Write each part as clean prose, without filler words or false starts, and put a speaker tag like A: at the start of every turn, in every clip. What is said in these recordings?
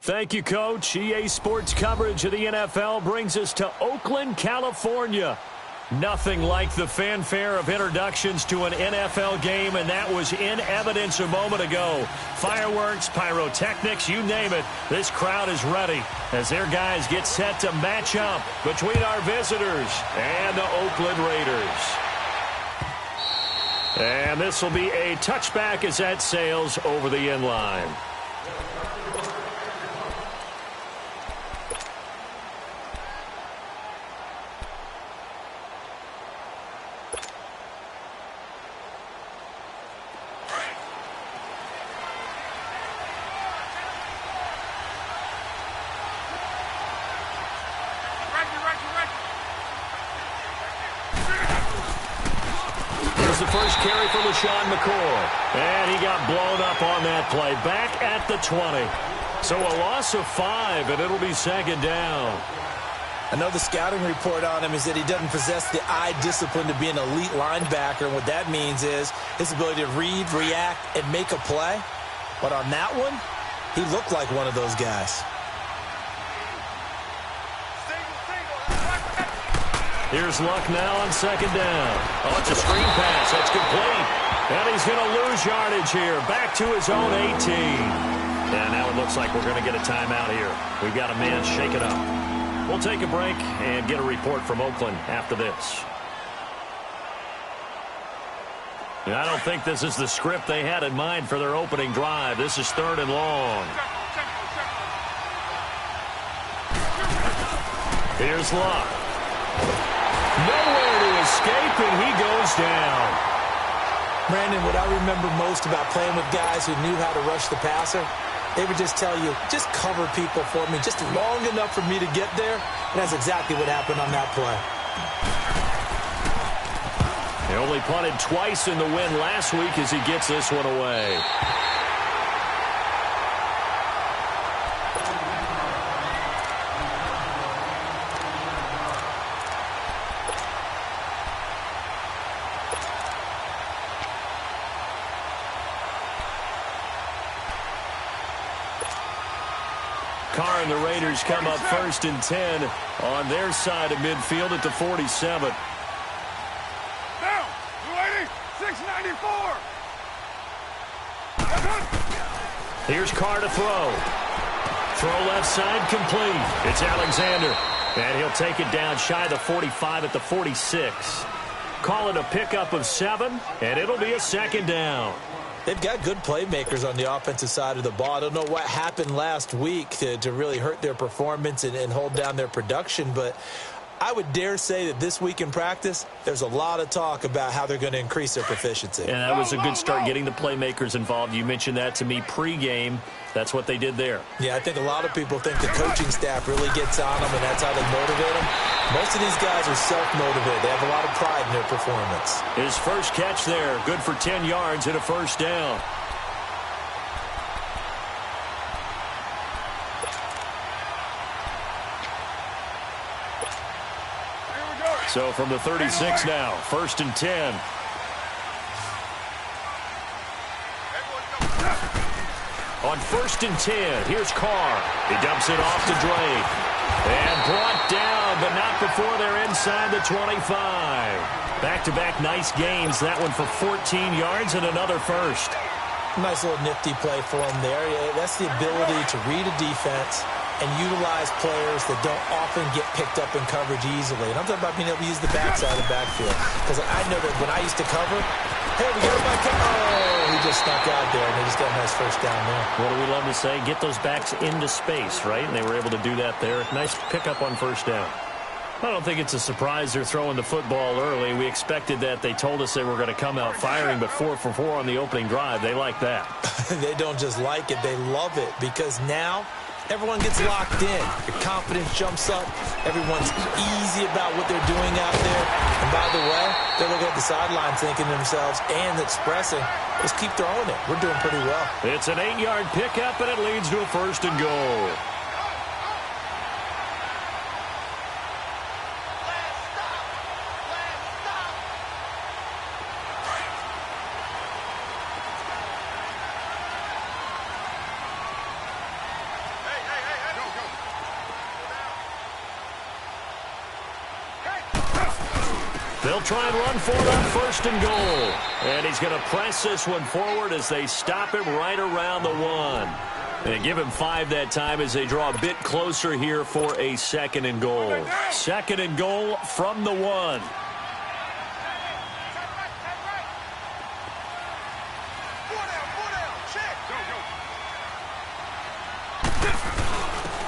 A: Thank you, Coach. EA Sports coverage of the NFL brings us to Oakland, California. Nothing like the fanfare of introductions to an NFL game, and that was in evidence a moment ago. Fireworks, pyrotechnics, you name it. This crowd is ready as their guys get set to match up between our visitors and the Oakland Raiders. And this will be a touchback as that sails over the end line. The first carry for LaShawn McCoy. And he got blown up on that play. Back at the 20. So a loss of 5, and it'll be second down.
B: I know the scouting report on him is that he doesn't possess the eye discipline to be an elite linebacker. And what that means is his ability to read, react, and make a play. But on that one, he looked like one of those guys.
A: Here's Luck now on second down. Oh, it's a screen pass. That's complete. And he's going to lose yardage here. Back to his own 18. And now it looks like we're going to get a timeout here. We've got a man shaken up. We'll take a break and get a report from Oakland after this. And I don't think this is the script they had in mind for their opening drive. This is 3rd and long. Here's Luck. Nowhere to escape, and he goes down.
B: Brandon, what I remember most about playing with guys who knew how to rush the passer, they would just tell you, just cover people for me, just long enough for me to get there. And that's exactly what happened on that play.
A: He only punted twice in the win last week as he gets this one away. Carr and the Raiders come up 1st and 10 on their side of midfield at the 47.
C: Down, 280, 694.
A: Here's Carr to throw. Throw left side complete. It's Alexander. And he'll take it down shy of the 45 at the 46. Call it a pickup of 7, and it'll be a second down.
B: They've got good playmakers on the offensive side of the ball. I don't know what happened last week to really hurt their performance and hold down their production, but I would dare say that this week in practice, there's a lot of talk about how they're going to increase their proficiency.
A: And that was a good start getting the playmakers involved. You mentioned that to me pregame. That's what they did there.
B: Yeah, I think a lot of people think the coaching staff really gets on them, and that's how they motivate them. Most of these guys are self-motivated. They have a lot of pride in their performance.
A: His first catch there, good for 10 yards and a first down. So from the 36 now, 1st and 10. On 1st and 10, here's Carr. He dumps it off to Drake. And brought down, but not before they're inside the 25. Back-to-back nice gains. That one for 14 yards and another first.
B: Nice little nifty play for him there. Yeah, that's the ability to read a defense and utilize players that don't often get picked up in coverage easily. And I'm talking about being able to use the backside of the backfield. Because I know that when I used to cover, hey, we got my oh, he just snuck out there, and they just got a nice first down there.
A: What do we love to say? Get those backs into space, right? And they were able to do that there. Nice pickup on first down. I don't think it's a surprise they're throwing the football early. We expected that. They told us they were going to come out firing, but 4 for 4 on the opening drive. They like that.
B: They don't just like it. They love it because now everyone gets locked in. Your confidence jumps up. Everyone's easy about what they're doing out there. And by the way, they're looking at the sidelines thinking to themselves and expressing, just keep throwing it. We're doing pretty well.
A: It's an 8-yard pickup, and it leads to a 1st and goal. They'll try and run for it on 1st and goal. And he's going to press this one forward as they stop him right around the 1. And give him 5 that time as they draw a bit closer here for a 2nd and goal. 2nd and goal from the 1.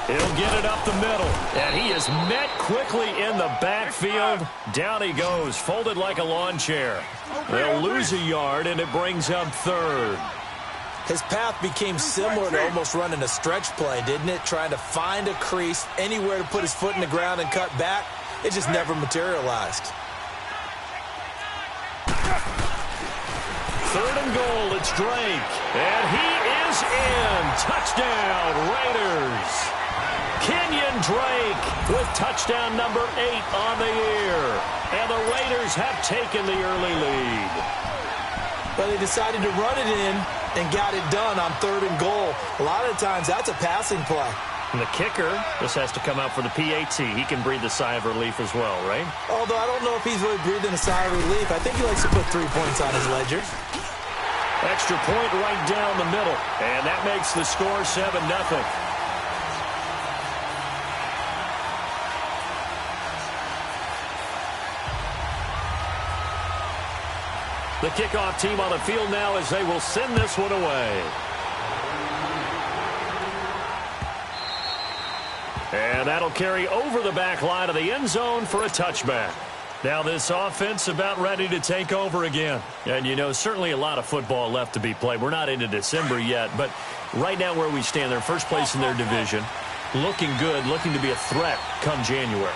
A: He'll get it up the middle, and he is met quickly in the backfield. Down he goes, folded like a lawn chair. They'll lose a yard, and it brings up 3rd.
B: His path became similar to almost running a stretch play, didn't it? Trying to find a crease, anywhere to put his foot in the ground and cut back. It just never materialized.
A: 3rd and goal, it's Drake. And he is in. Touchdown, Raiders. Kenyon Drake with touchdown number 8 on the year. And the Raiders have taken the early lead.
B: But they decided to run it in and got it done on 3rd and goal. A lot of times that's a passing play.
A: And the kicker, this has to come out for the PAT. He can breathe a sigh of relief as well, right?
B: Although I don't know if he's really breathing a sigh of relief. I think he likes to put 3 points on his ledger.
A: Extra point right down the middle. And that makes the score 7-0. The kickoff team on the field now as they will send this one away. And that'll carry over the back line of the end zone for a touchback. Now this offense about ready to take over again. And, you know, certainly a lot of football left to be played. We're not into December yet, but right now where we stand, they're first place in their division. Looking good, looking to be a threat come January.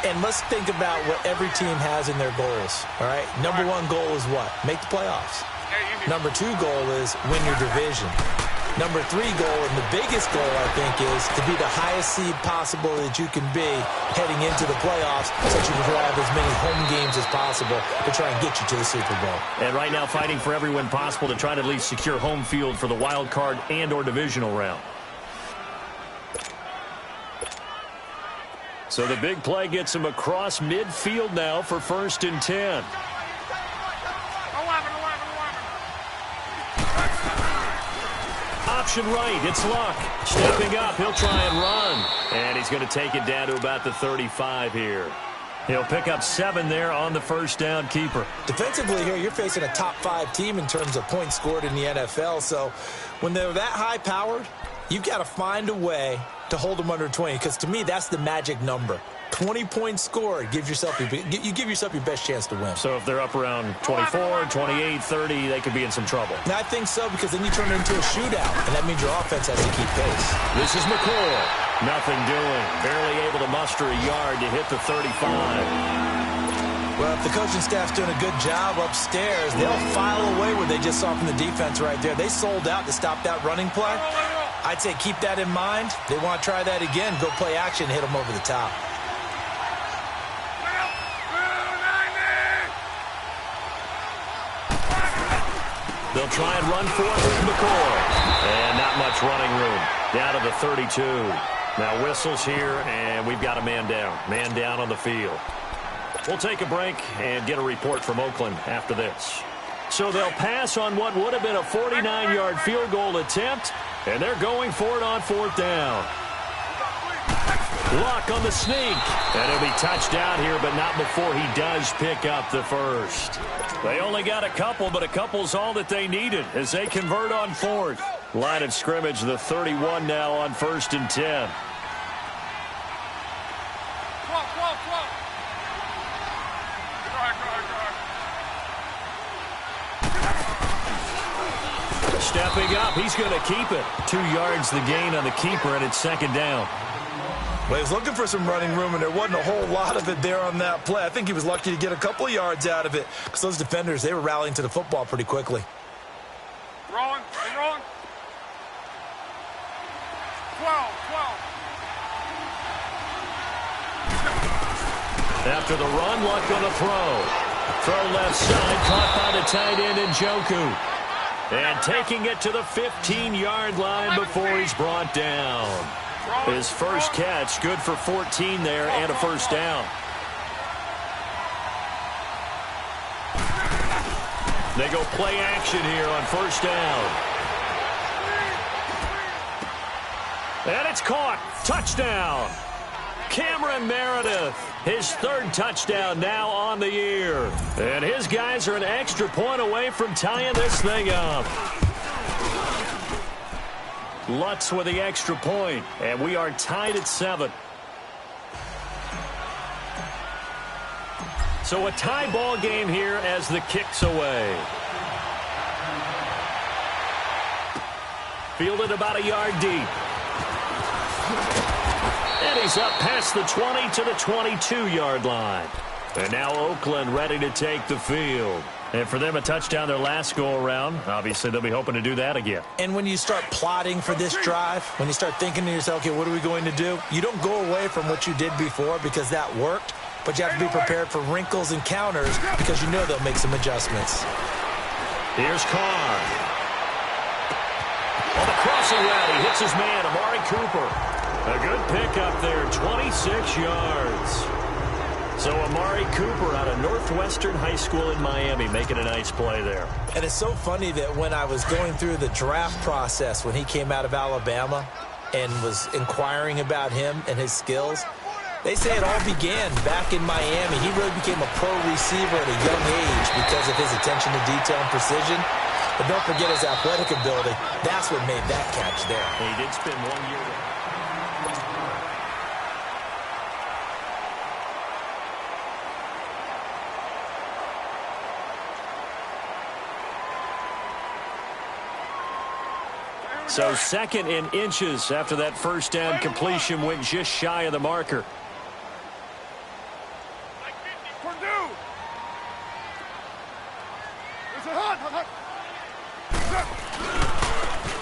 B: And let's think about what every team has in their goals, all right? Number 1 goal is what? Make the playoffs. Number 2 goal is win your division. Number 3 goal, and the biggest goal, I think, is to be the highest seed possible that you can be heading into the playoffs so that you can have as many home games as possible to try and get you to the Super Bowl.
A: And right now fighting for every win possible to try to at least secure home field for the wild card and or divisional round. So the big play gets him across midfield now for 1st and 10. Option right, it's Luck. Stepping up, he'll try and run. And he's going to take it down to about the 35 here. He'll pick up 7 there on the 1st down keeper.
B: Defensively here, you're facing a top 5 team in terms of points scored in the NFL. So when they're that high-powered, you've got to find a way to hold them under 20, because to me, that's the magic number. 20 points scored, you give yourself your best chance to win.
A: So if they're up around 24, 28, 30, they could be in some trouble.
B: And I think so, because then you turn it into a shootout, and that means your offense has to keep pace.
A: This is McCoy. Nothing doing. Barely able to muster a yard to hit the 35.
B: Well, if the coaching staff's doing a good job upstairs, they'll file away what they just saw from the defense right there. They sold out to stop that running play. I'd say keep that in mind. They want to try that again, go play action, hit them over the top.
A: They'll try and run for it with McCoy. And not much running room. Down to the 32. Now whistles here, and we've got a man down. Man down on the field. We'll take a break and get a report from Oakland after this. So they'll pass on what would have been a 49-yard field goal attempt, and they're going for it on 4th down. Luck on the sneak, and he'll be touched down here, but not before he does pick up the 1st. They only got a couple, but a couple's all that they needed as they convert on 4th. Line of scrimmage, the 31 now on 1st and 10. Stepping up, he's going to keep it. 2 yards the gain on the keeper, and it's 2nd down.
B: Well, he was looking for some running room, and there wasn't a whole lot of it there on that play. I think he was lucky to get a couple of yards out of it, because those defenders, they were rallying to the football pretty quickly.
C: Rolling. 12.
A: After the run, Luck on the throw. Throw left side, caught by the tight end Njoku. And taking it to the 15-yard line before he's brought down. His first catch, good for 14 there and a 1st down. They go play action here on first down. And it's caught. Touchdown. Cameron Meredith, his third touchdown now on the year. And his guys are an extra point away from tying this thing up. Lutz with the extra point, and we are tied at 7. So a tie ball game here as the kick's away. Fielded about a yard deep. And he's up past the 20 to the 22-yard line. And now Oakland ready to take the field. And for them, a touchdown their last go-around. Obviously, they'll be hoping to do that again.
B: And when you start plotting for this drive, when you start thinking to yourself, okay, what are we going to do? You don't go away from what you did before because that worked. But you have to be prepared for wrinkles and counters because you know they'll make some adjustments.
A: Here's Carr. On the crossing route, he hits his man, Amari Cooper. A good pickup there, 26 yards. So Amari Cooper out of Northwestern High School in Miami making a nice play there.
B: And it's so funny that when I was going through the draft process when he came out of Alabama and was inquiring about him and his skills, they say it all began back in Miami. He really became a pro receiver at a young age because of his attention to detail and precision. But don't forget his athletic ability. That's what made that catch there.
A: He did spend 1 year there. So 2nd and inches after that first down completion went just shy of the marker.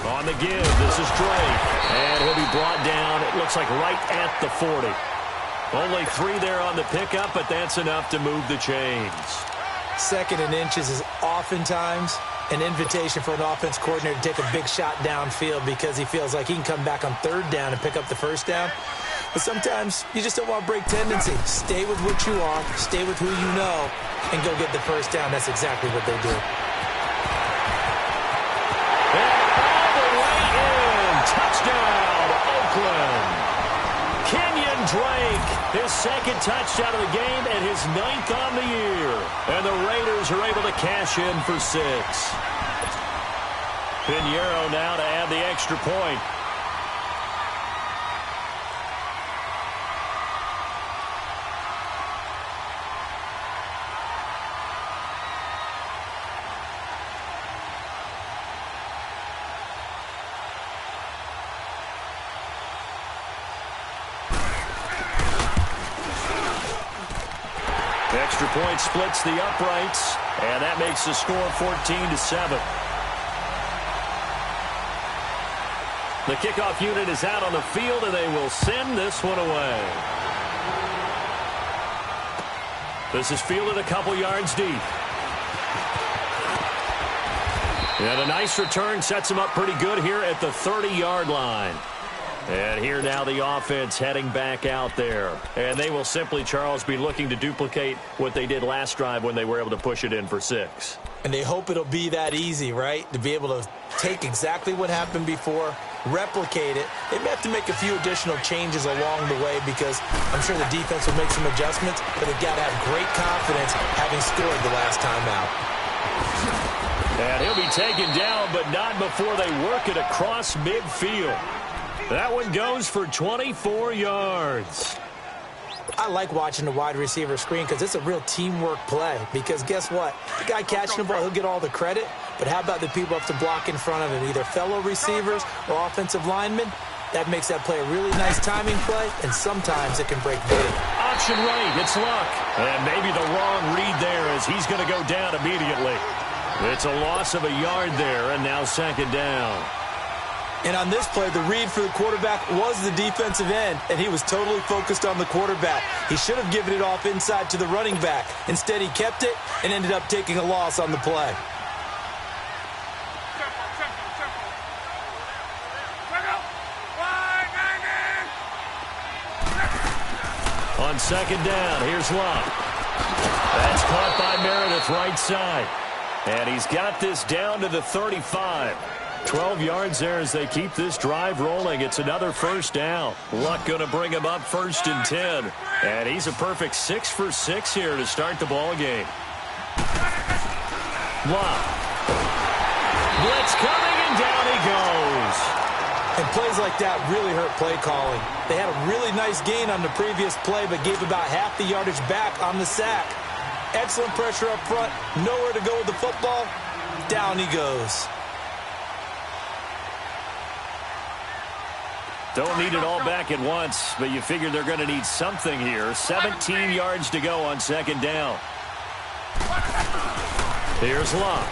A: On the give, this is Drake. And he'll be brought down, it looks like right at the 40. Only 3 there on the pickup, but that's enough to move the chains.
B: 2nd and inches is oftentimes an invitation for an offense coordinator to take a big shot downfield because he feels like he can come back on 3rd down and pick up the 1st down. But sometimes you just don't want to break tendency. Stay with what you are, stay with who you know, and go get the 1st down. That's exactly what they do.
A: And all the way in. Touchdown, Oakland. Kenyon Drake, his 2nd touchdown of the game and his 9th on the year. And the Raiders are able to cash in for 6. Pinheiro now to add the extra point. Extra point splits the uprights, and that makes the score 14-7. The kickoff unit is out on the field, and they will send this one away. This is fielded a couple yards deep. And a nice return sets him up pretty good here at the 30-yard line. And here now the offense heading back out there. And they will simply, Charles, be looking to duplicate what they did last drive when they were able to push it in for 6.
B: And they hope it'll be that easy, right? To be able to take exactly what happened before, replicate it. They may have to make a few additional changes along the way because I'm sure the defense will make some adjustments, but they've got to have great confidence having scored the last time out.
A: And he'll be taken down, but not before they work it across midfield. That one goes for 24 yards.
B: I like watching the wide receiver screen because it's a real teamwork play. Because guess what? The guy catching the ball, he'll get all the credit. But how about the people have to block in front of him, either fellow receivers or offensive linemen? That makes that play a really nice timing play, and sometimes it can break big.
A: Option right, it's Luck. And maybe the wrong read there as he's going to go down immediately. It's a loss of a yard there, and now 2nd down.
B: And on this play, the read for the quarterback was the defensive end, and he was totally focused on the quarterback. He should have given it off inside to the running back. Instead, he kept it and ended up taking a loss on the play.
A: On 2nd down, here's Luck. That's caught by Meredith right side. And he's got this down to the 35. 12 yards there as they keep this drive rolling. It's another first down. Luck going to bring him up 1st and 10. And he's a perfect 6 for 6 here to start the ball game. Luck. Blitz coming, and down he goes.
B: And plays like that really hurt play calling. They had a really nice gain on the previous play, but gave about half the yardage back on the sack. Excellent pressure up front. Nowhere to go with the football. Down he goes.
A: Don't need it all back at once, but you figure they're going to need something here. 17 yards to go on 2nd down. Here's Luck.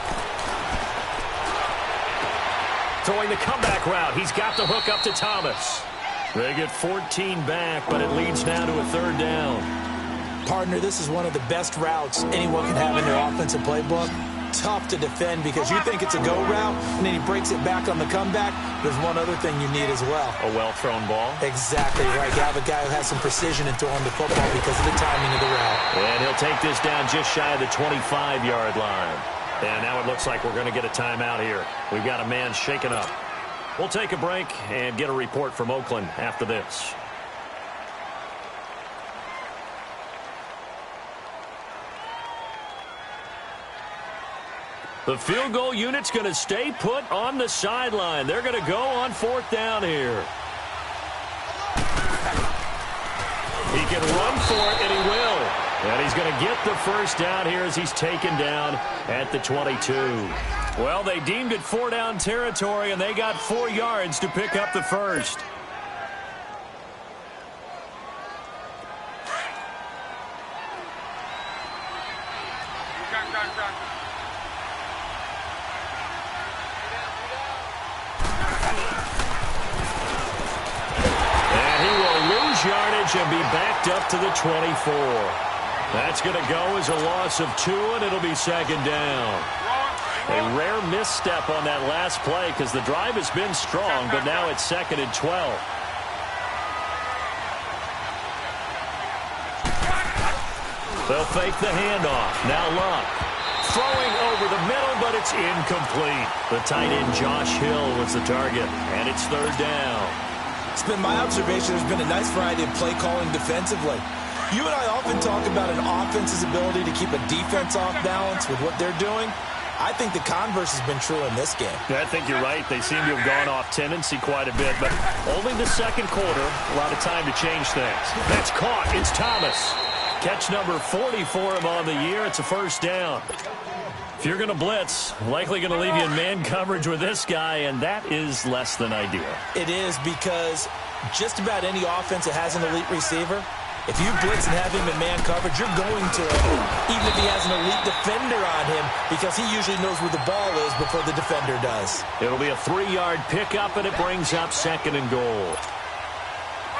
A: Throwing the comeback route. He's got the hook up to Thomas. They get 14 back, but it leads now to a 3rd down.
B: Partner, this is one of the best routes anyone can have in their offensive playbook. Tough to defend because you think it's a go route, and then he breaks it back on the comeback. There's one other thing you need as well.
A: A well-thrown ball.
B: Exactly right. You have a guy who has some precision in throwing the football because of the timing of the route.
A: And he'll take this down just shy of the 25-yard line. And now it looks like we're going to get a timeout here. We've got a man shaken up. We'll take a break and get a report from Oakland after this. The field goal unit's going to stay put on the sideline. They're going to go on 4th down here. He can run for it, and he will. And he's going to get the first down here as he's taken down at the 22. Well, they deemed it 4-down territory, and they got 4 yards to pick up the first. Yardage and be backed up to the 24. That's going to go as a loss of 2, and it'll be 2nd down. A rare misstep on that last play because the drive has been strong, but now it's 2nd and 12. They'll fake the handoff. Now Luck. Throwing over the middle, but it's incomplete. The tight end Josh Hill was the target, and it's 3rd down.
B: It's been my observation there's been a nice variety of play calling defensively. You and I often talk about an offense's ability to keep a defense off balance with what they're doing. I think the converse has been true in this game.
A: Yeah, I think you're right. They seem to have gone off tendency quite a bit, but only the 2nd quarter, a lot of time to change things. That's caught. It's Thomas. Catch number 40 for him on the year. It's a 1st down. If you're going to blitz, likely going to leave you in man coverage with this guy, and that is less than ideal.
B: It is because just about any offense that has an elite receiver, if you blitz and have him in man coverage, you're going to, even if he has an elite defender on him, because he usually knows where the ball is before the defender does.
A: It'll be a 3-yard pickup, and it brings up 2nd and goal.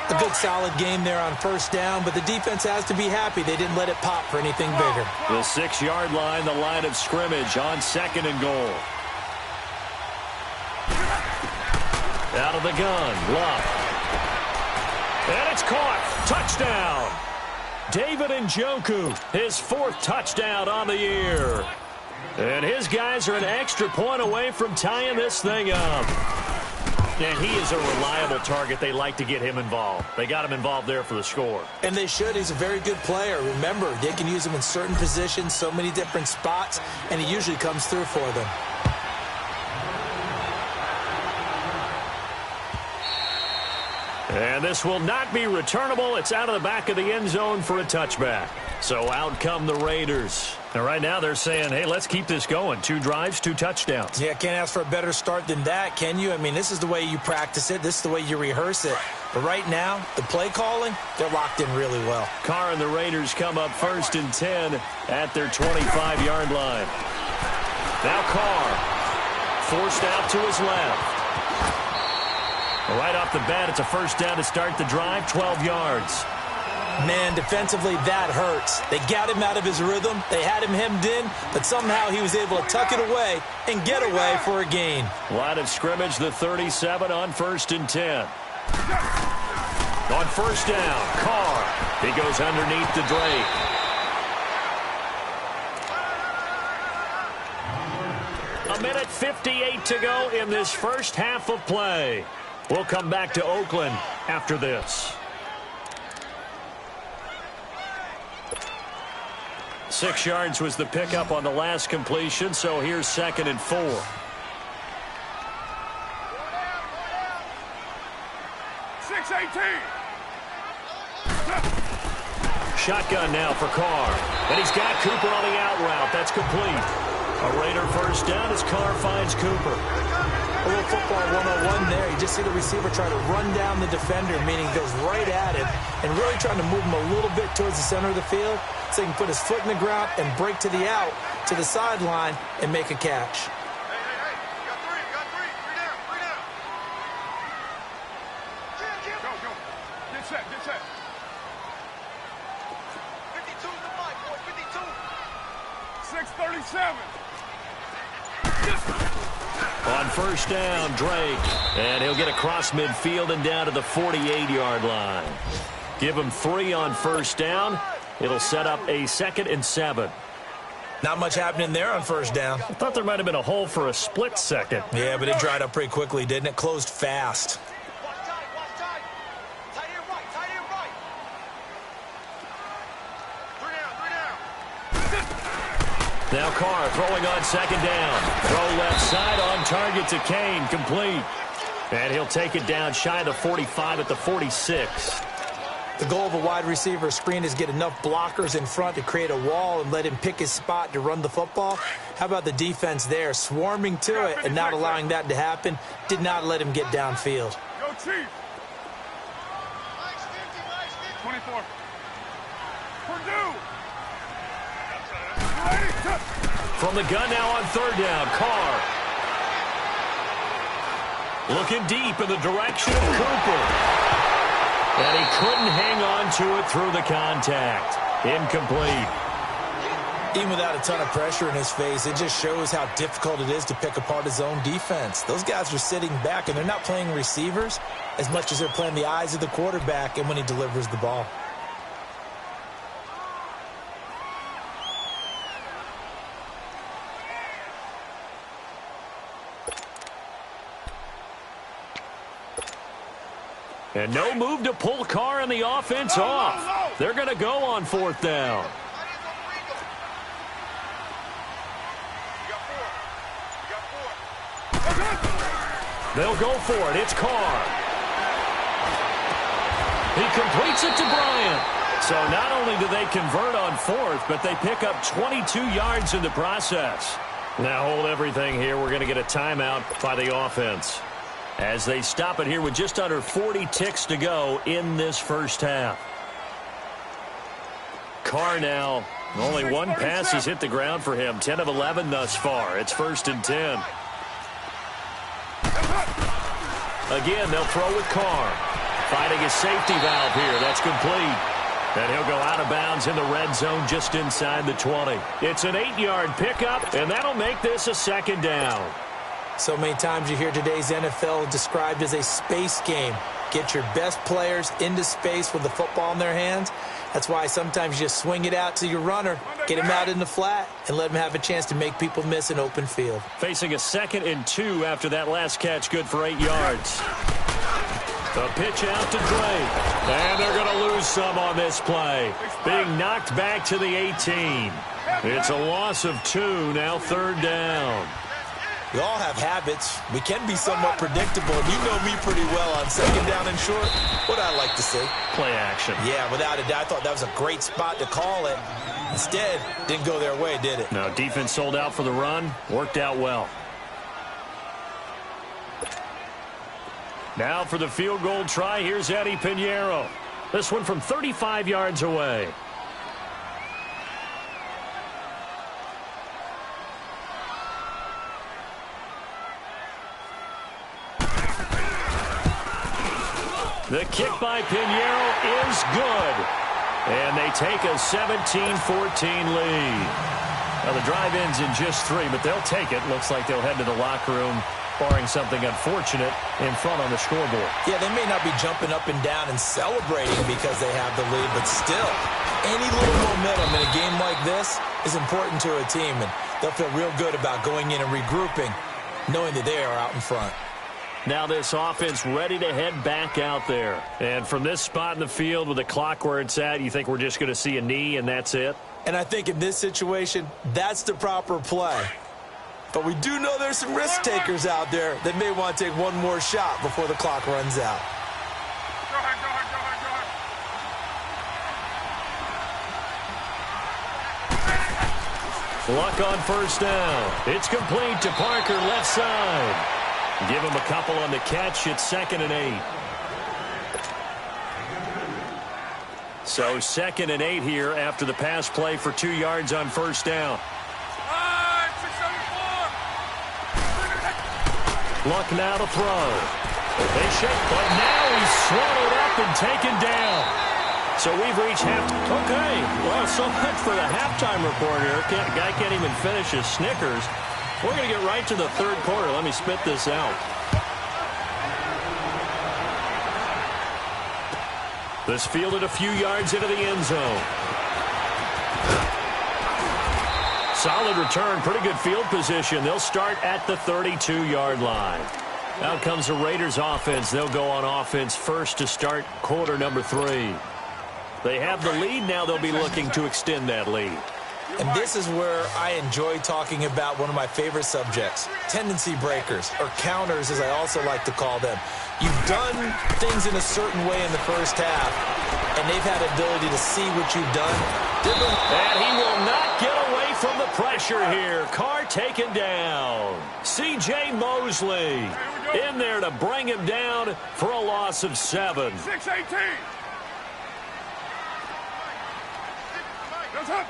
B: A good solid game there on 1st down, but the defense has to be happy they didn't let it pop for anything bigger.
A: The 6-yard line, the line of scrimmage on 2nd and goal. Out of the gun, Luck. And it's caught. Touchdown. David Njoku, his 4th touchdown on the year. And his guys are an extra point away from tying this thing up. And he is a reliable target. They like to get him involved. They got him involved there for the score.
B: And they should. He's a very good player. Remember, they can use him in certain positions, so many different spots, and he usually comes through for them.
A: And this will not be returnable. It's out of the back of the end zone for a touchback. So out come the Raiders. And right now they're saying, hey, let's keep this going. 2 drives, 2 touchdowns.
B: Yeah, can't ask for a better start than that, can you? I mean, this is the way you practice it. This is the way you rehearse it. But right now, the play calling, they're locked in really well.
A: Carr and the Raiders come up 1st and 10 at their 25-yard line. Now Carr forced out to his left. Right off the bat, it's a 1st down to start the drive, 12 yards.
B: Man, defensively, that hurts. They got him out of his rhythm. They had him hemmed in, but somehow he was able to tuck it away and get away for a gain.
A: Line of scrimmage, the 37 on 1st and 10. On 1st down, Carr. He goes underneath the Drake. minute 58 to go in this first half of play. We'll come back to Oakland after this. 6 yards was the pickup on the last completion, so here's 2nd and 4.
C: 6-18.
A: Shotgun now for Carr. And he's got Cooper on the out route. That's complete. A Raider first down as Carr finds Cooper.
B: A little football 101 there. You just see the receiver try to run down the defender, meaning he goes right at him, and really trying to move him a little bit towards the center of the field so he can put his foot in the ground and break to the out, to the sideline, and make a catch.
C: Hey. You got three. Three down. Go. Get set. 52's the mic, boy. 52. 6:37.
A: On first down, Drake. And he'll get across midfield and down to the 48-yard line. Give him 3 on first down. It'll set up a 2nd and 7.
B: Not much happening there on first down.
A: I thought there might have been a hole for a split second.
B: Yeah, but it dried up pretty quickly, didn't it? Closed fast.
C: Watch tight. Tight end right. 3 down.
A: Now Carr throwing on 2nd down. Throw left side on target to Kane. Complete. And he'll take it down shy of the 45 at the 46.
B: The goal of a wide receiver screen is get enough blockers in front to create a wall and let him pick his spot to run the football. How about the defense there, swarming to it and not allowing that to happen? Did not let him get downfield.
C: Go Chief. 24. Purdue.
A: From the gun now on 3rd down, Carr. Looking deep in the direction of Cooper. And he couldn't hang on to it through the contact. Incomplete.
B: Even without a ton of pressure in his face, it just shows how difficult it is to pick apart his own defense. Those guys are sitting back, and they're not playing receivers as much as they're playing the eyes of the quarterback and when he delivers the ball.
A: And no move to pull Carr and the offense off. They're going to go on 4th down. They'll go for it. It's Carr. He completes it to Bryant. So not only do they convert on 4th, but they pick up 22 yards in the process. Now hold everything here. We're going to get a timeout by the offense as they stop it here with just under 40 ticks to go in this first half. Carr now, only 1 pass has hit the ground for him. 10 of 11 thus far. It's 1st and 10. Again, they'll throw with Carr. Finding a safety valve here. That's complete. And he'll go out of bounds in the red zone just inside the 20. It's an 8-yard pickup, and that'll make this a 2nd down.
B: So many times you hear today's NFL described as a space game. Get your best players into space with the football in their hands. That's why sometimes you just swing it out to your runner, get him out in the flat, and let him have a chance to make people miss an open field.
A: Facing a 2nd and 2 after that last catch, good for 8 yards. The pitch out to Drake. And they're going to lose some on this play. Being knocked back to the 18. It's a loss of 2, now 3rd down.
B: We all have habits. We can be somewhat predictable. You know me pretty well on 2nd down and short. What I like to see.
A: Play action.
B: Yeah, without a doubt. I thought that was a great spot to call it. Instead, didn't go their way, did it?
A: No, defense sold out for the run. Worked out well. Now for the field goal try, here's Eddie Pinheiro. This one from 35 yards away. The kick by Pinheiro is good. And they take a 17-14 lead. Now the drive ends in just 3, but they'll take it. Looks like they'll head to the locker room barring something unfortunate in front on the scoreboard.
B: Yeah, they may not be jumping up and down and celebrating because they have the lead, but still, any little momentum in a game like this is important to a team, and they'll feel real good about going in and regrouping, knowing that they are out in front.
A: Now this offense ready to head back out there. And from this spot in the field with the clock where it's at, you think we're just going to see a knee and that's it?
B: And I think in this situation, that's the proper play. But we do know there's some risk takers out there that may want to take one more shot before the clock runs out.
C: Go ahead, go ahead, go ahead, go ahead.
A: Luck on first down. It's complete to Parker, left side. Give him a couple on the catch. It's 2nd and 8. So 2nd and 8 here after the pass play for 2 yards on first down. Luck now to throw. They shake, but now he's swallowed up and taken down. So we've reached half. Okay, well, so much for the halftime report here. Guy can't even finish his Snickers. We're going to get right to the third quarter. Let me spit this out. This fielded a few yards into the end zone. Solid return, pretty good field position. They'll start at the 32-yard line. Out comes the Raiders offense. They'll go on offense first to start quarter number 3. They have the lead. Now they'll be looking to extend that lead.
B: And this is where I enjoy talking about one of my favorite subjects, tendency breakers, or counters as I also like to call them. You've done things in a certain way in the first half, and they've had ability to see what you've done.
A: And he will not get away from the pressure here. Carr taken down. C.J. Mosley in there to bring him down for a loss of 7.
C: 6-18. That's up.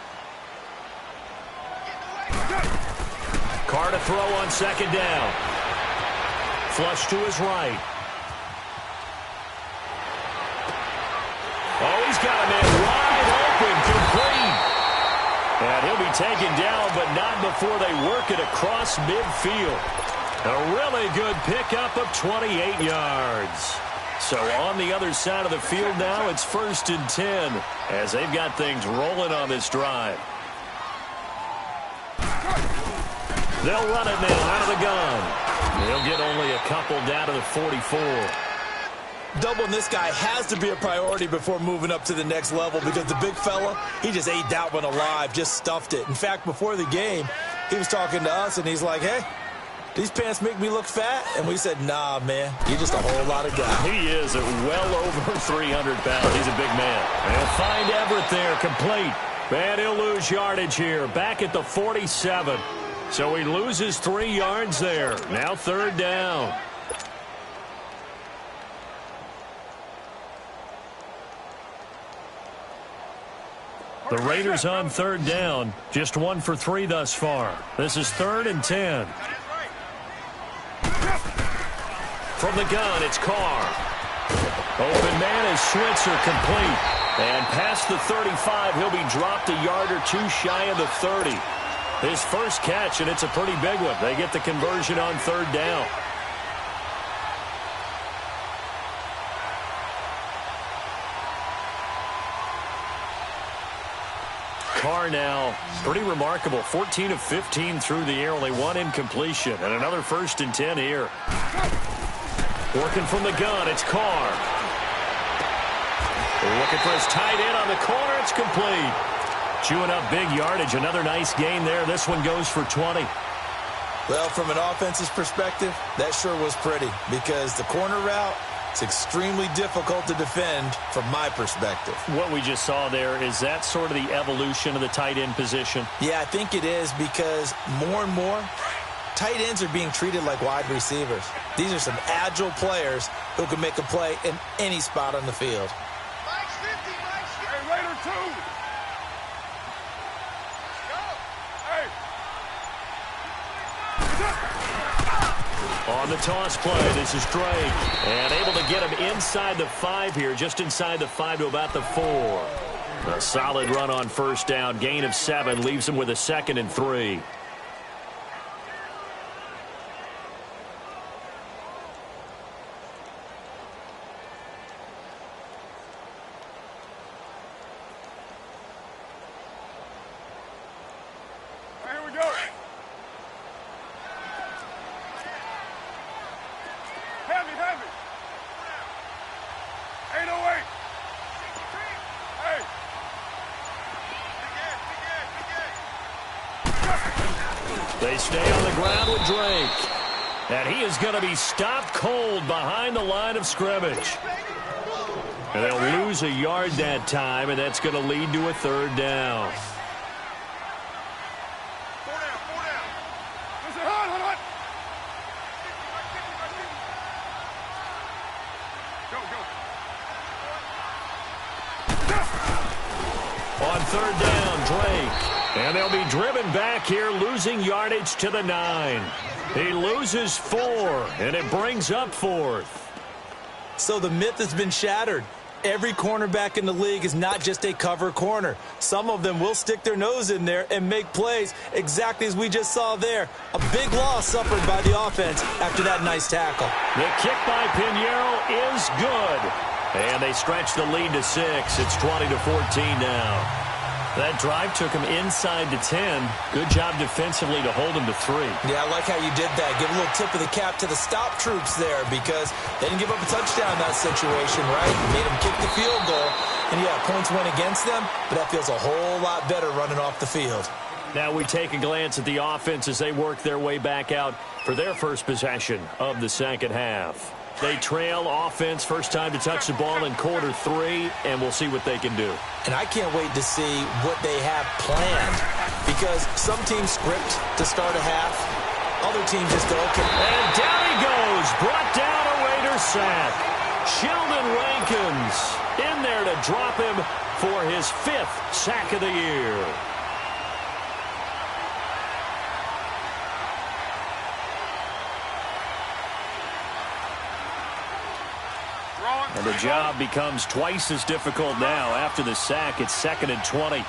A: Carr to throw on 2nd down. Flush to his right. Oh, he's got a man wide open, complete. And he'll be taken down, but not before they work it across midfield. A really good pickup of 28 yards. So on the other side of the field now, it's 1st and 10 as they've got things rolling on this drive. They'll run it now out of the gun. They'll get only a couple down to the 44.
B: Doubling this guy has to be a priority before moving up to the next level because the big fella, he just ate that one alive, just stuffed it. In fact, before the game, he was talking to us, and he's like, hey, these pants make me look fat? And we said, nah, man, you're just a whole lot of guy.
A: He is at well over 300 pounds. He's a big man. They'll find Everett there, complete. And he'll lose yardage here, back at the 47. So he loses 3 yards there. Now 3rd down. The Raiders on 3rd down. Just 1 for 3 thus far. This is 3rd and 10. From the gun, it's Carr. Open man is Switzer, complete. And past the 35, he'll be dropped a yard or 2 shy of the 30. His first catch, and it's a pretty big one. They get the conversion on 3rd down. Carr now, pretty remarkable. 14 of 15 through the air, only 1 incompletion. And another 1st and 10 here. Working from the gun, it's Carr. Looking for his tight end on the corner, it's complete. Chewing up big yardage, another nice gain there. This one goes for 20.
B: Well, from an offense's perspective, that sure was pretty because the corner route, it's extremely difficult to defend from my perspective.
A: What we just saw there, is that sort of the evolution of the tight end position?
B: Yeah, I think it is because more and more, tight ends are being treated like wide receivers. These are some agile players who can make a play in any spot on the field.
C: Hey, Raider 2.
A: On the toss play, this is Drake. And able to get him inside the 5 here, just inside the 5 to about the 4. A solid run on 1st down, gain of 7, leaves him with a 2nd and 3. They stay on the ground with Drake. And he is going to be stopped cold behind the line of scrimmage. And they'll lose a yard that time, and that's going to lead to a third down. On third down, Drake. And they'll be driven back here, losing yardage to the 9. He loses 4, and it brings up 4th.
B: So the myth has been shattered. Every cornerback in the league is not just a cover corner. Some of them will stick their nose in there and make plays exactly as we just saw there. A big loss suffered by the offense after that nice tackle.
A: The kick by Pinheiro is good. And they stretch the lead to 6. It's 20-14 now. That drive took him inside the 10. Good job defensively to hold him to 3.
B: Yeah, I like how you did that. Give a little tip of the cap to the stop troops there because they didn't give up a touchdown in that situation, right? Made them kick the field goal. And, yeah, points went against them, but that feels a whole lot better running off the field.
A: Now we take a glance at the offense as they work their way back out for their first possession of the second half. They trail offense, first time to touch the ball in quarter 3, and we'll see what they can do.
B: And I can't wait to see what they have planned because some teams script to start a half. Other teams just go, okay.
A: And down he goes, brought down a Raider sack. Sheldon Rankins in there to drop him for his 5th sack of the year. And the job becomes twice as difficult now. After the sack, it's 2nd and 20.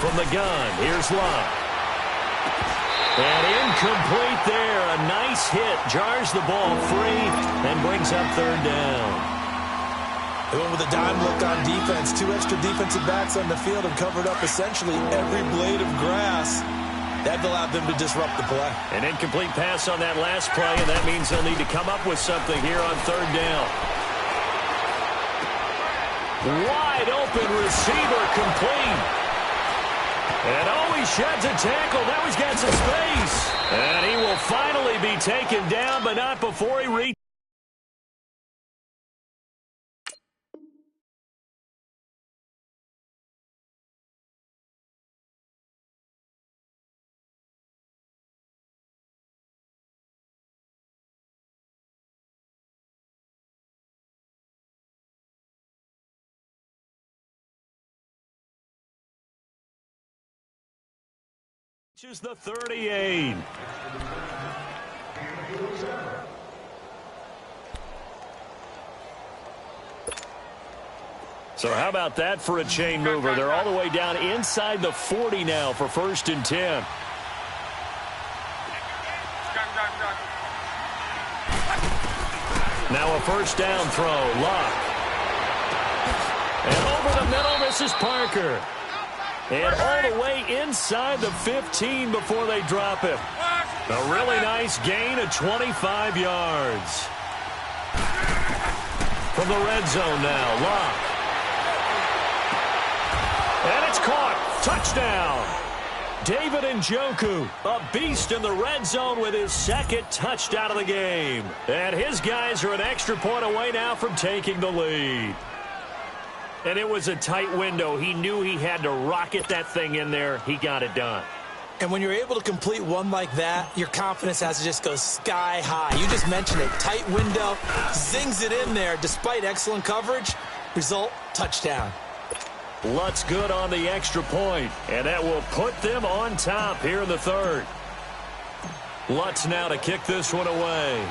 A: From the gun, here's Love. And incomplete there. A nice hit. Jars the ball free and brings up third down.
B: They went with a dime look on defense. 2 extra defensive backs on the field and covered up essentially every blade of grass. That allowed them to disrupt the play.
A: An incomplete pass on that last play, and that means they'll need to come up with something here on third down. Wide open receiver complete. And he sheds a tackle. Now he's got some space. And he will finally be taken down, but not before he reaches. Is the 38. So how about that for a chain mover? They're all the way down inside the 40 now for 1st and 10. Now a first down throw. Luck. And over the middle, this is Parker. And all the way inside the 15 before they drop him. A really nice gain of 25 yards. From the red zone now, Locke. And it's caught. Touchdown. David Njoku, a beast in the red zone with his 2nd touchdown of the game. And his guys are an extra point away now from taking the lead. And it was a tight window. He knew he had to rocket that thing in there. He got it done.
B: And when you're able to complete one like that, your confidence has to just go sky high. You just mentioned it. Tight window, zings it in there despite excellent coverage. Result, touchdown.
A: Lutz good on the extra point, and that will put them on top here in the 3rd. Lutz now to kick this one away.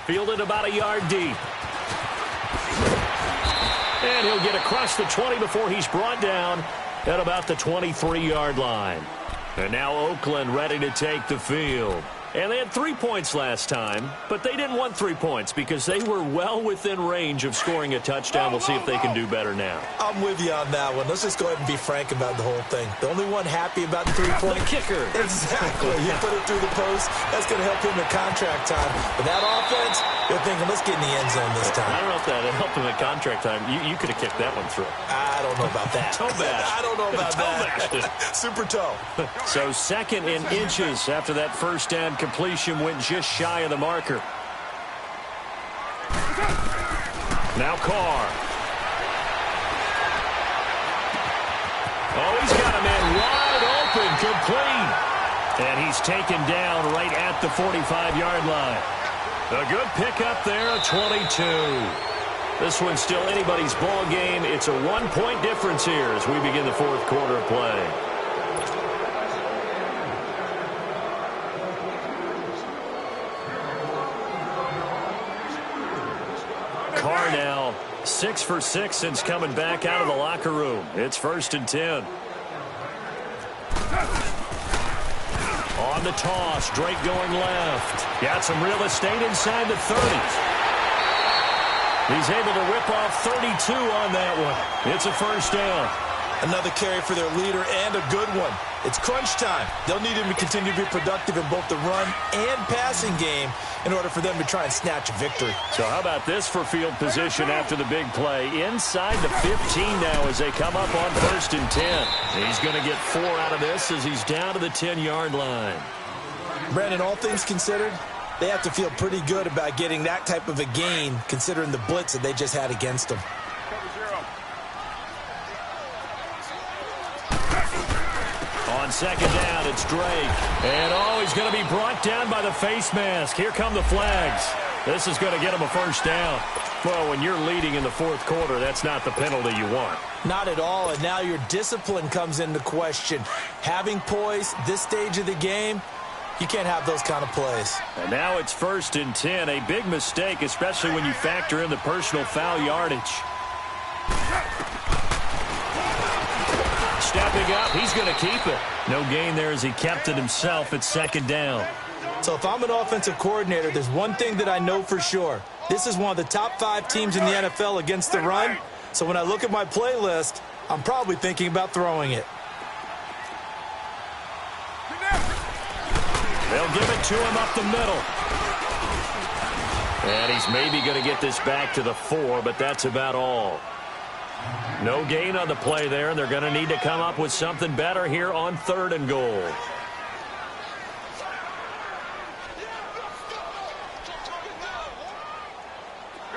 A: Fielded about a yard deep. And he'll get across the 20 before he's brought down at about the 23-yard line. And now Oakland ready to take the field. And they had 3 points last time, but they didn't want 3 points because they were well within range of scoring a touchdown. We'll see if they can do better now.
B: I'm with you on that one. Let's just go ahead and be frank about the whole thing. The only one happy about the 3-point.
A: The kicker.
B: Exactly. You put it through the post. That's going to help him in contract time. But that offense, they're thinking, let's get in the end zone this time.
A: I don't know if that helped him in contract time. You could have kicked that one through.
B: I don't know about that.
A: Toe bash.
B: I don't know about that. Super toe.
A: So 2nd and inches after that first down completion went just shy of the marker. Now Carr. Oh, he's got a man wide open, complete. And he's taken down right at the 45-yard line. A good pickup there, 22. This one's still anybody's ball game. It's a 1-point difference here as we begin the 4th quarter of play. Carr now 6 for 6 since coming back out of the locker room. It's 1st and 10. On the toss, Drake going left. Got some real estate inside the 30. He's able to rip off 32 on that one. It's a 1st down.
B: Another carry for their leader and a good one. It's crunch time. They'll need him to continue to be productive in both the run and passing game in order for them to try and snatch a victory.
A: So how about this for field position after the big play? Inside the 15 now as they come up on 1st and 10. He's going to get 4 out of this as he's down to the 10-yard line.
B: Brandon, all things considered, they have to feel pretty good about getting that type of a gain considering the blitz that they just had against them.
A: On 2nd down, it's Drake. And, he's going to be brought down by the face mask. Here come the flags. This is going to get him a 1st down. Well, when you're leading in the 4th quarter, that's not the penalty you want.
B: Not at all, and now your discipline comes into question. Having poise this stage of the game, you can't have those kind of plays.
A: And now it's 1st and 10. A big mistake, especially when you factor in the personal foul yardage. Stepping up, he's going to keep it. No gain there as he kept it himself at 2nd down.
B: So if I'm an offensive coordinator, there's one thing that I know for sure. This is one of the top 5 teams in the NFL against the run. So when I look at my playlist, I'm probably thinking about throwing it.
A: They'll give it to him up the middle. And he's maybe going to get this back to the 4, but that's about all. No gain on the play there, and they're going to need to come up with something better here on 3rd and goal.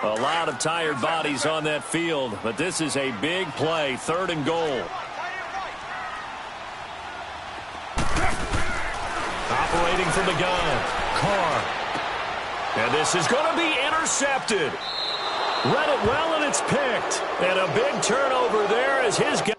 A: A lot of tired bodies on that field, but this is a big play, 3rd and goal. Operating from the gun, Carr. And this is going to be intercepted. Read it well, and it's picked. And a big turnover there as his guy.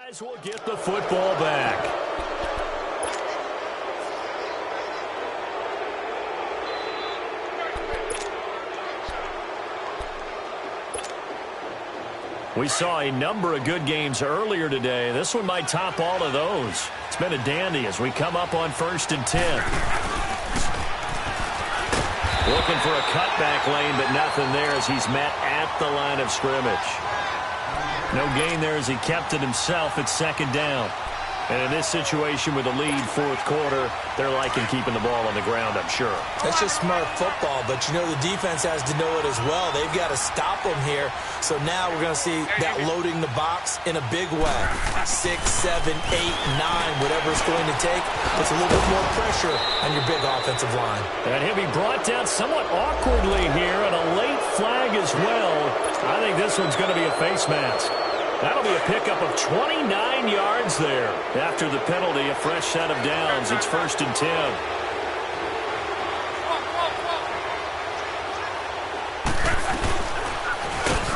A: Guys will get the football back. We saw a number of good games earlier today. This one might top all of those. It's been a dandy as we come up on 1st and 10. Looking for a cutback lane, but nothing there as he's met at the line of scrimmage. No gain there as he kept it himself at 2nd down. And in this situation with a lead 4th quarter, they're liking keeping the ball on the ground, I'm sure.
B: That's just smart football, but you know the defense has to know it as well. They've got to stop them here. So now we're going to see that loading the box in a big way. 6, 7, 8, 9, whatever it's going to take. Puts a little bit more pressure on your big offensive line.
A: And he'll be brought down somewhat awkwardly here, and a late flag as well. I think this one's going to be a face mask. That'll be a pickup of 29 yards there. After the penalty, a fresh set of downs. It's 1st and 10.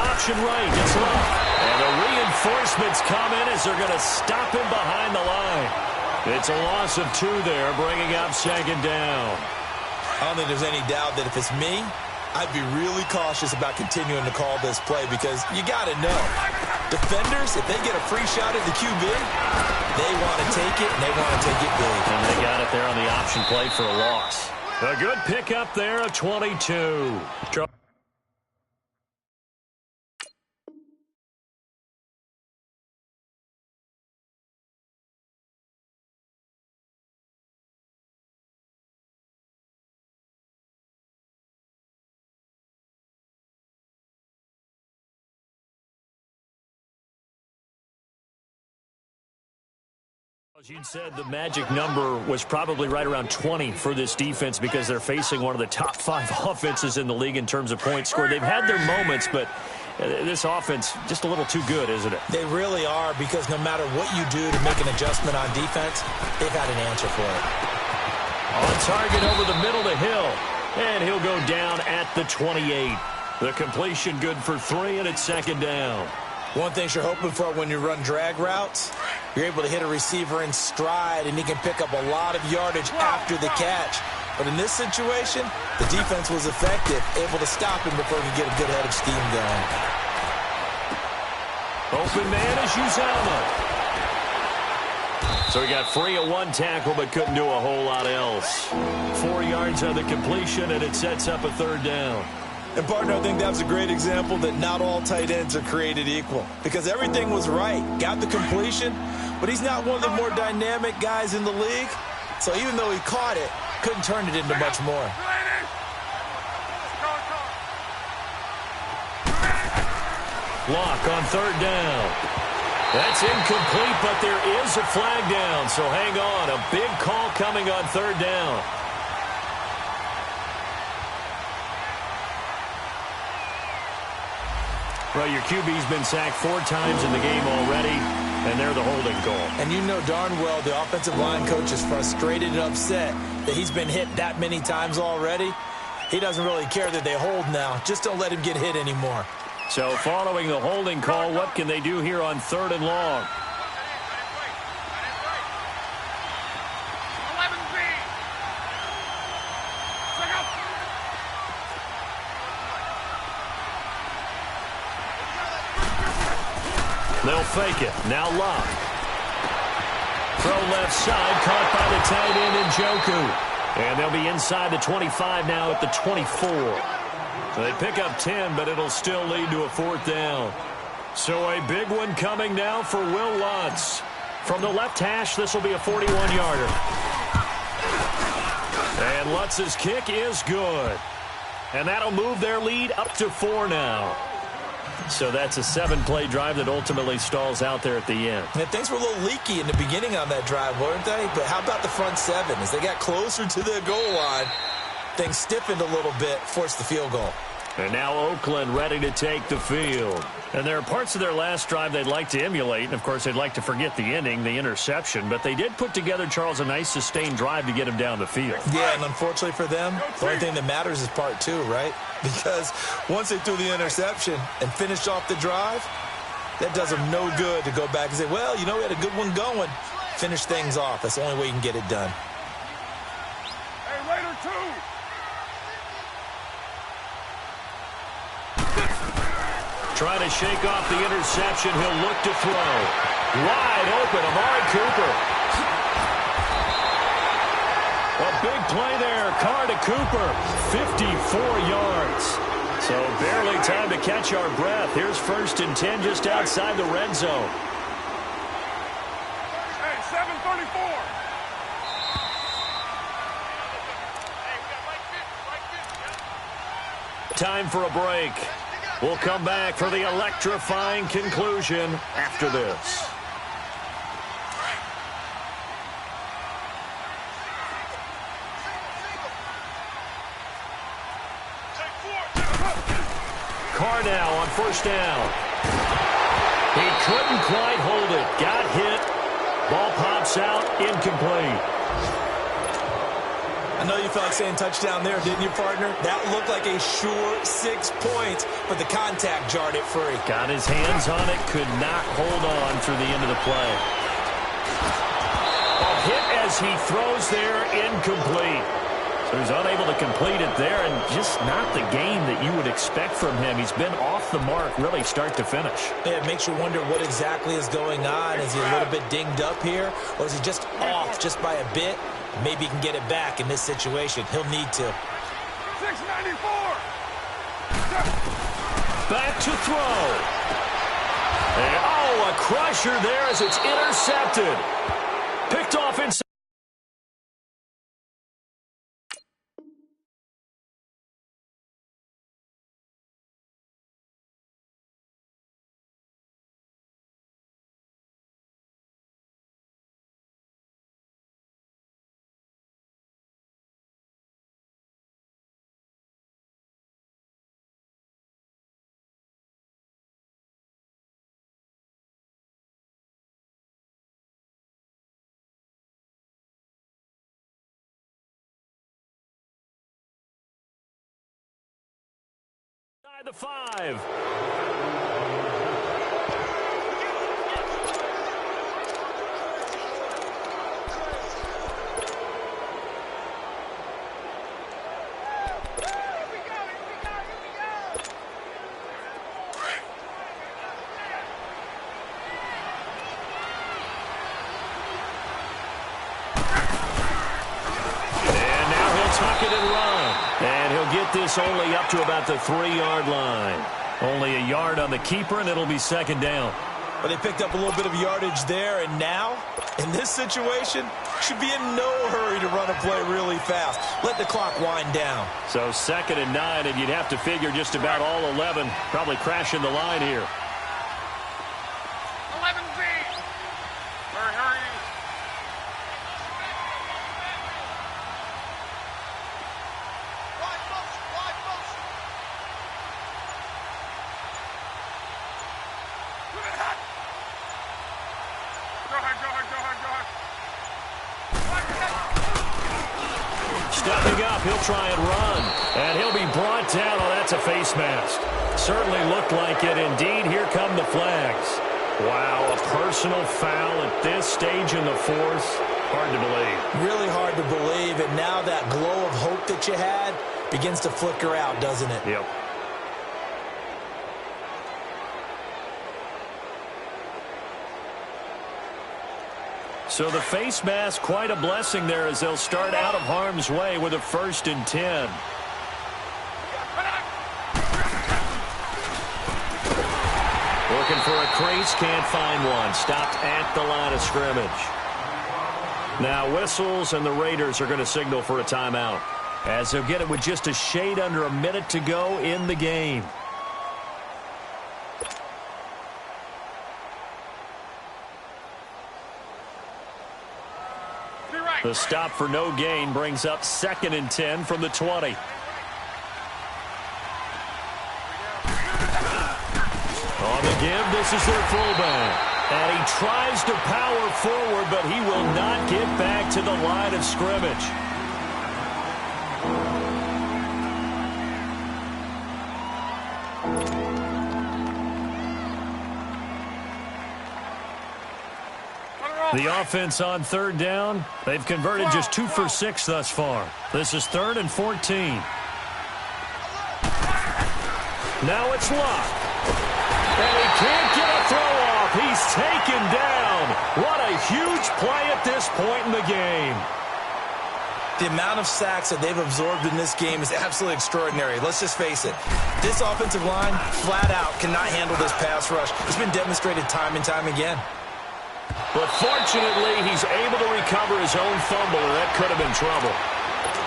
A: Option right, it's left. And the reinforcements come in as they're going to stop him behind the line. It's a loss of 2 there, bringing up 2nd down.
B: I don't think there's any doubt that if it's me, I'd be really cautious about continuing to call this play because you got to know, defenders, if they get a free shot at the QB, they want to take it, and they want to take it big.
A: And they got it there on the option play for a loss. A good pickup there of 22. As you said, the magic number was probably right around 20 for this defense because they're facing one of the top 5 offenses in the league in terms of points scored. They've had their moments, but this offense just a little too good, isn't it?
B: They really are, because no matter what you do to make an adjustment on defense, they've had an answer for it.
A: On target over the middle to Hill, and he'll go down at the 28. The completion good for 3, and it's 2nd down.
B: One thing you're hoping for when you run drag routes, you're able to hit a receiver in stride, and he can pick up a lot of yardage after the catch. But in this situation, the defense was effective, able to stop him before he could get a good head of steam going.
A: Open man is Uzama. So he got free of 1 tackle, but couldn't do a whole lot else. 4 yards on the completion, and it sets up a 3rd down.
B: And, partner, I think that was a great example that not all tight ends are created equal, because everything was right. Got the completion, but he's not one of the more dynamic guys in the league. So even though he caught it, couldn't turn it into much more.
A: Block on 3rd down. That's incomplete, but there is a flag down, so hang on. A big call coming on 3rd down. Well, your QB's been sacked 4 times in the game already, and they're the holding call.
B: And you know darn well the offensive line coach is frustrated and upset that he's been hit that many times already. He doesn't really care that they hold now. Just don't let him get hit anymore.
A: So following the holding call, what can they do here on 3rd and long? They'll fake it. Now Locke. Throw left side, caught by the tight end Njoku. And they'll be inside the 25 now at the 24. So they pick up 10, but it'll still lead to a 4th down. So a big one coming now for Will Lutz. From the left hash, this will be a 41-yarder. And Lutz's kick is good. And that'll move their lead up to 4 now. So that's a 7-play drive that ultimately stalls out there at the end.
B: And things were a little leaky in the beginning on that drive, weren't they? But how about the front 7? As they got closer to the goal line, things stiffened a little bit, forced the field goal.
A: And now Oakland ready to take the field. And there are parts of their last drive they'd like to emulate. And, of course, they'd like to forget the ending, the interception. But they did put together, Charles, a nice sustained drive to get him down the field.
B: Yeah, and unfortunately for them, the only thing that matters is part 2, right? Because once they threw the interception and finished off the drive, that does them no good to go back and say, well, you know, we had a good one going. Finish things off. That's the only way you can get it done.
C: Hey, Raider 2.
A: Trying to shake off the interception. He'll look to throw. Wide open, Amari Cooper. A big play there. Carr to Cooper. 54 yards. So barely time to catch our breath. Here's 1st and 10 just outside the red zone.
C: Hey, 7:34.
A: Time for a break. We'll come back for the electrifying conclusion after this. Carr now on 1st down. He couldn't quite hold it. Got hit. Ball pops out. Incomplete.
B: I know you felt like saying touchdown there, didn't you, partner? That looked like a sure 6 points, but the contact jarred it free.
A: Got his hands on it. Could not hold on through the end of the play. A hit as he throws there. Incomplete. So he's unable to complete it there, and just not the game that you would expect from him. He's been off the mark, really, start to finish.
B: Yeah, it makes you wonder what exactly is going on. Is he a little bit dinged up here, or is he just off just by a bit? Maybe he can get it back in this situation. He'll need to.
C: 694.
A: Back to throw. And, oh, a crusher there as it's intercepted. Picked off inside. The 5. Tuck it and run. And he'll get this only up to about the 3-yard line. Only a yard on the keeper, and it'll be second down.
B: Well, they picked up a little bit of yardage there, and now, in this situation, should be in no hurry to run a play really fast. Let the clock wind down.
A: So 2nd and 9, and you'd have to figure just about all 11 probably crashing the line here.
C: 11Z. Hurry.
A: Stepping up, he'll try and run. And he'll be brought down. Oh, that's a face mask. Certainly looked like it. Indeed, here come the flags. Wow, a personal foul at this stage in the 4th. Hard to believe.
B: Really hard to believe. And now that glow of hope that you had begins to flicker out, doesn't it?
A: Yep. So the face mask, quite a blessing there as they'll start out of harm's way with a 1st and 10. Looking for a crease, can't find one. Stopped at the line of scrimmage. Now whistles, and the Raiders are going to signal for a timeout, as they'll get it with just a shade under a minute to go in the game. The stop for no gain brings up 2nd and 10 from the 20. On the give, this is their fullback. And he tries to power forward, but he will not get back to the line of scrimmage. The offense on 3rd down, they've converted just 2 for 6 thus far. This is 3rd and 14. Now it's Luck. And he can't get a throw off. He's taken down. What a huge play at this point in the game.
B: The amount of sacks that they've absorbed in this game is absolutely extraordinary. Let's just face it. This offensive line, flat out, cannot handle this pass rush. It's been demonstrated time and time again.
A: But fortunately, he's able to recover his own fumble, and that could have been trouble.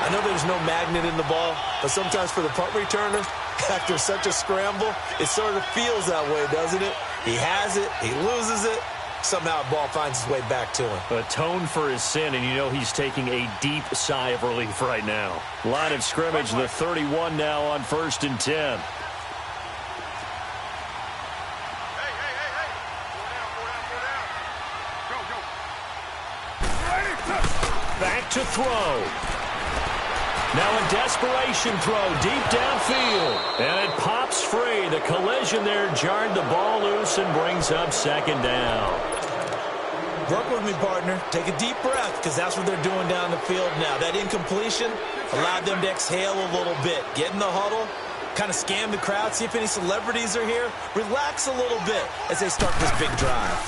B: I know there's no magnet in the ball, but sometimes for the punt returner, after such a scramble, it sort of feels that way, doesn't it? He has it, he loses it, somehow the ball finds its way back to him.
A: Atone for his sin, and you know he's taking a deep sigh of relief right now. Line of scrimmage, the 31 now on 1st and 10. to throw. Now a desperation throw deep downfield. And it pops free. The collision there jarred the ball loose and brings up second down.
B: Work with me, partner. Take a deep breath, because that's what they're doing down the field now. That incompletion allowed them to exhale a little bit. Get in the huddle, kind of scan the crowd, see if any celebrities are here. Relax a little bit as they start this big drive.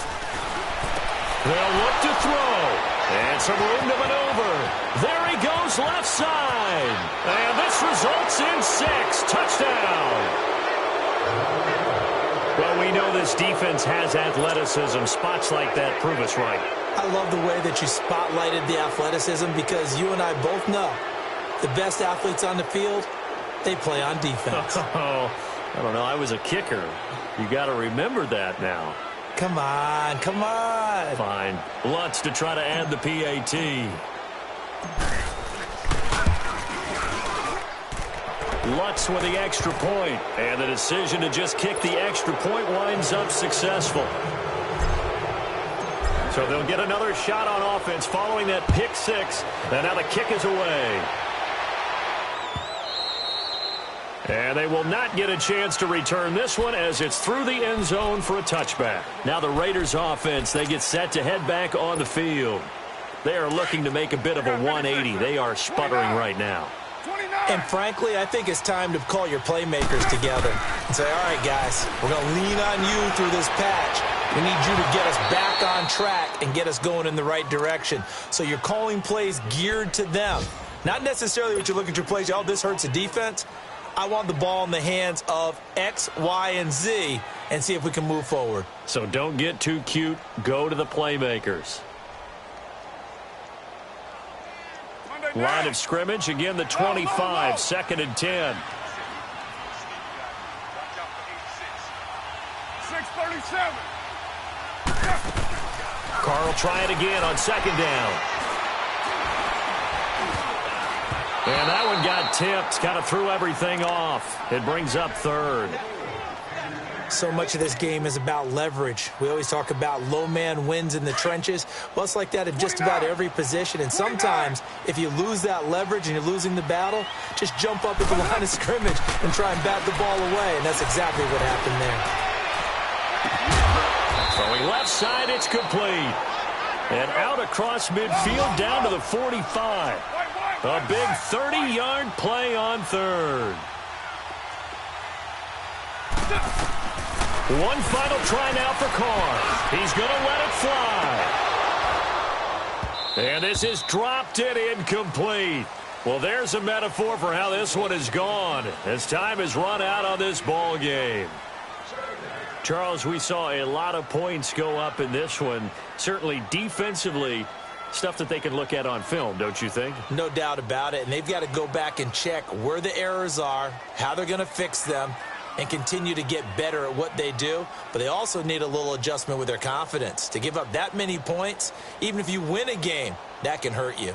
A: They'll look to throw. And some room to maneuver. There he goes left side. And this results in 6. Touchdown. Well, we know this defense has athleticism. Spots like that prove us right.
B: I love the way that you spotlighted the athleticism, because you and I both know the best athletes on the field, they play on defense.
A: Oh, I don't know. I was a kicker. You got to remember that now.
B: Come on, come on.
A: Fine. Lutz to try to add the PAT. Lutz with the extra point, and the decision to just kick the extra point winds up successful. So they'll get another shot on offense following that pick 6, and now the kick is away. And they will not get a chance to return this one, as it's through the end zone for a touchback. Now the Raiders offense, they get set to head back on the field. They are looking to make a bit of a 180. They are sputtering right now.
B: And frankly, I think it's time to call your playmakers together and say, all right, guys, we're going to lean on you through this patch. We need you to get us back on track and get us going in the right direction. So you're calling plays geared to them. Not necessarily what you look at your plays, oh, this hurts the defense. I want the ball in the hands of X, Y, and Z and see if we can move forward.
A: So don't get too cute. Go to the playmakers. Line of scrimmage, again the 25, 2nd and 10.
C: 6:37.
A: Carr will try it again on 2nd down. And that one got tipped, kind of threw everything off. It brings up 3rd.
B: So much of this game is about leverage. We always talk about low man wins in the trenches. Well, it's like that in just about every position. And sometimes, if you lose that leverage and you're losing the battle, just jump up at the line of scrimmage and try and bat the ball away. And that's exactly what happened there.
A: Throwing left side, it's complete. And out across midfield down to the 45. A big 30-yard play on 3rd. One final try now for Carr. He's going to let it fly. And this is dropped and incomplete. Well, there's a metaphor for how this one is gone, as time has run out on this ball game. Charles, we saw a lot of points go up in this one. Certainly defensively, stuff that they can look at on film, don't you think?
B: No doubt about it. And they've got to go back and check where the errors are, how they're going to fix them, and continue to get better at what they do. But they also need a little adjustment with their confidence. To give up that many points, even if you win a game, that can hurt you.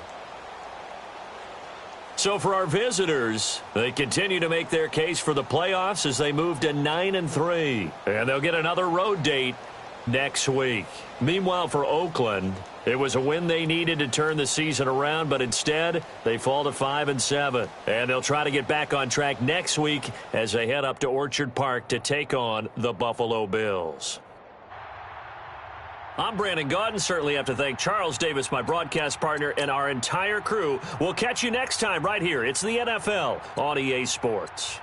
A: So for our visitors, they continue to make their case for the playoffs as they move to 9-3. And they'll get another road date next week. Meanwhile, for Oakland, it was a win they needed to turn the season around, but instead they fall to 5-7. And they'll try to get back on track next week as they head up to Orchard Park to take on the Buffalo Bills. I'm Brandon Gaudin. Certainly have to thank Charles Davis, my broadcast partner, and our entire crew. We'll catch you next time right here. It's the NFL on EA Sports.